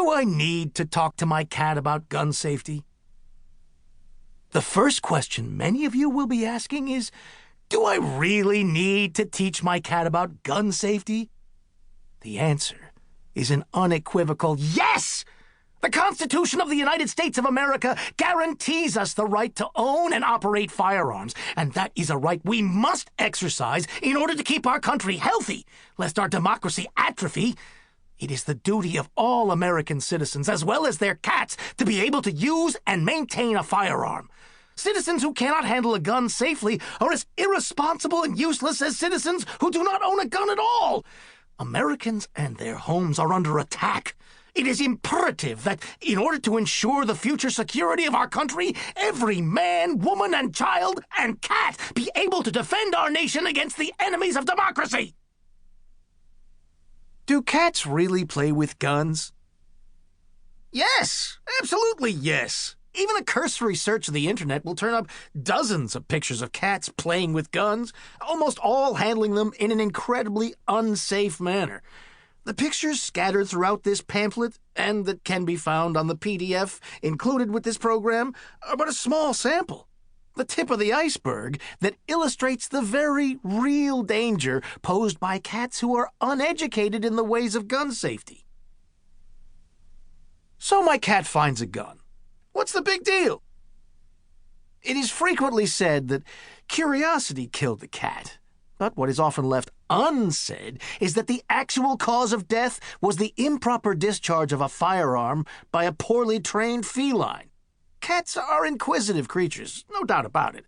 Do I need to talk to my cat about gun safety? The first question many of you will be asking is, do I really need to teach my cat about gun safety? The answer is an unequivocal yes! The Constitution of the United States of America guarantees us the right to own and operate firearms, and that is a right we must exercise in order to keep our country healthy, lest our democracy atrophy. It is the duty of all American citizens, as well as their cats, to be able to use and maintain a firearm. Citizens who cannot handle a gun safely are as irresponsible and useless as citizens who do not own a gun at all. Americans and their homes are under attack. It is imperative that, in order to ensure the future security of our country, every man, woman, and child and cat be able to defend our nation against the enemies of democracy. Do cats really play with guns? Yes, absolutely yes. Even a cursory search of the internet will turn up dozens of pictures of cats playing with guns, almost all handling them in an incredibly unsafe manner. The pictures scattered throughout this pamphlet, and that can be found on the PDF included with this program, are but a small sample. The tip of the iceberg that illustrates the very real danger posed by cats who are uneducated in the ways of gun safety. So my cat finds a gun. What's the big deal? It is frequently said that curiosity killed the cat. But what is often left unsaid is that the actual cause of death was the improper discharge of a firearm by a poorly trained feline. Cats are inquisitive creatures, no doubt about it.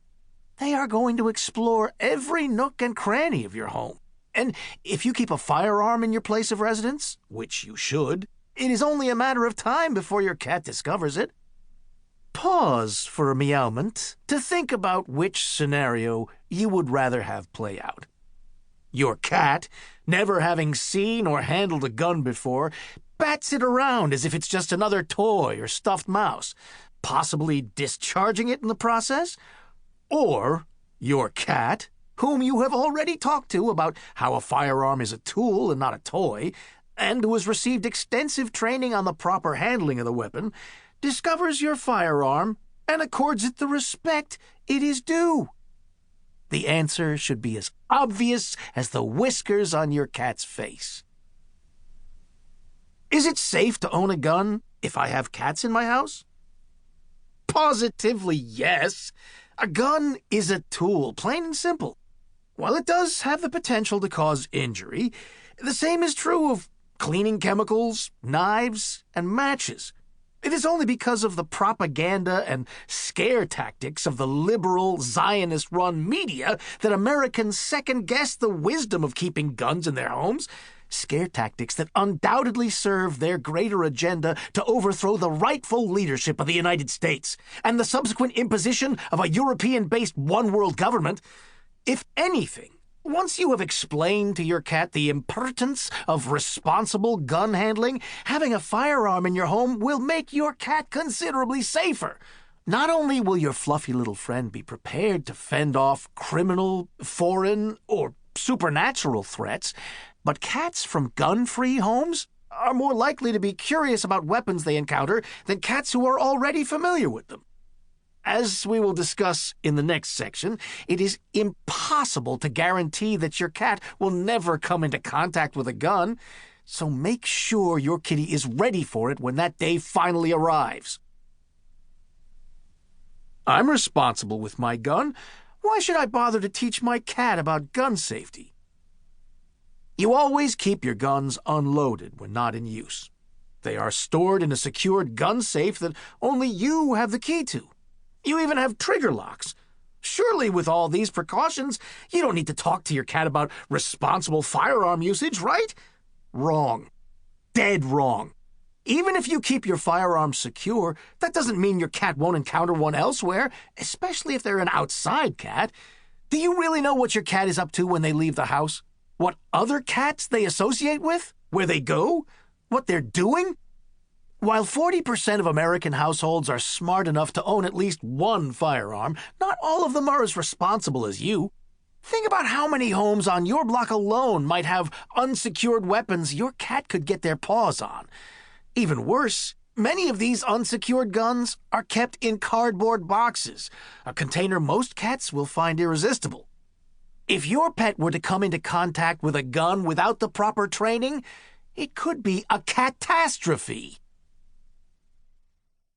They are going to explore every nook and cranny of your home. And if you keep a firearm in your place of residence, which you should, it is only a matter of time before your cat discovers it. Pause for a meowment to think about which scenario you would rather have play out. Your cat, never having seen or handled a gun before, bats it around as if it's just another toy or stuffed mouse, possibly discharging it in the process. Or your cat, whom you have already talked to about how a firearm is a tool and not a toy, and who has received extensive training on the proper handling of the weapon, discovers your firearm and accords it the respect it is due. The answer should be as obvious as the whiskers on your cat's face. Is it safe to own a gun if I have cats in my house? Positively yes. A gun is a tool, plain and simple. While it does have the potential to cause injury, the same is true of cleaning chemicals, knives, and matches. It is only because of the propaganda and scare tactics of the liberal, Zionist-run media that Americans second-guess the wisdom of keeping guns in their homes, scare tactics that undoubtedly serve their greater agenda to overthrow the rightful leadership of the United States and the subsequent imposition of a European-based one-world government. If anything, once you have explained to your cat the importance of responsible gun handling, having a firearm in your home will make your cat considerably safer. Not only will your fluffy little friend be prepared to fend off criminal, foreign, or supernatural threats, but cats from gun-free homes are more likely to be curious about weapons they encounter than cats who are already familiar with them. As we will discuss in the next section, it is impossible to guarantee that your cat will never come into contact with a gun, so make sure your kitty is ready for it when that day finally arrives. I'm responsible with my gun. Why should I bother to teach my cat about gun safety? You always keep your guns unloaded when not in use. They are stored in a secured gun safe that only you have the key to. You even have trigger locks. Surely with all these precautions, you don't need to talk to your cat about responsible firearm usage, right? Wrong. Dead wrong. Even if you keep your firearms secure, that doesn't mean your cat won't encounter one elsewhere, especially if they're an outside cat. Do you really know what your cat is up to when they leave the house? What other cats they associate with? Where they go? What they're doing? While 40% of American households are smart enough to own at least one firearm, not all of them are as responsible as you. Think about how many homes on your block alone might have unsecured weapons your cat could get their paws on. Even worse, many of these unsecured guns are kept in cardboard boxes, a container most cats will find irresistible. If your pet were to come into contact with a gun without the proper training, it could be a catastrophe.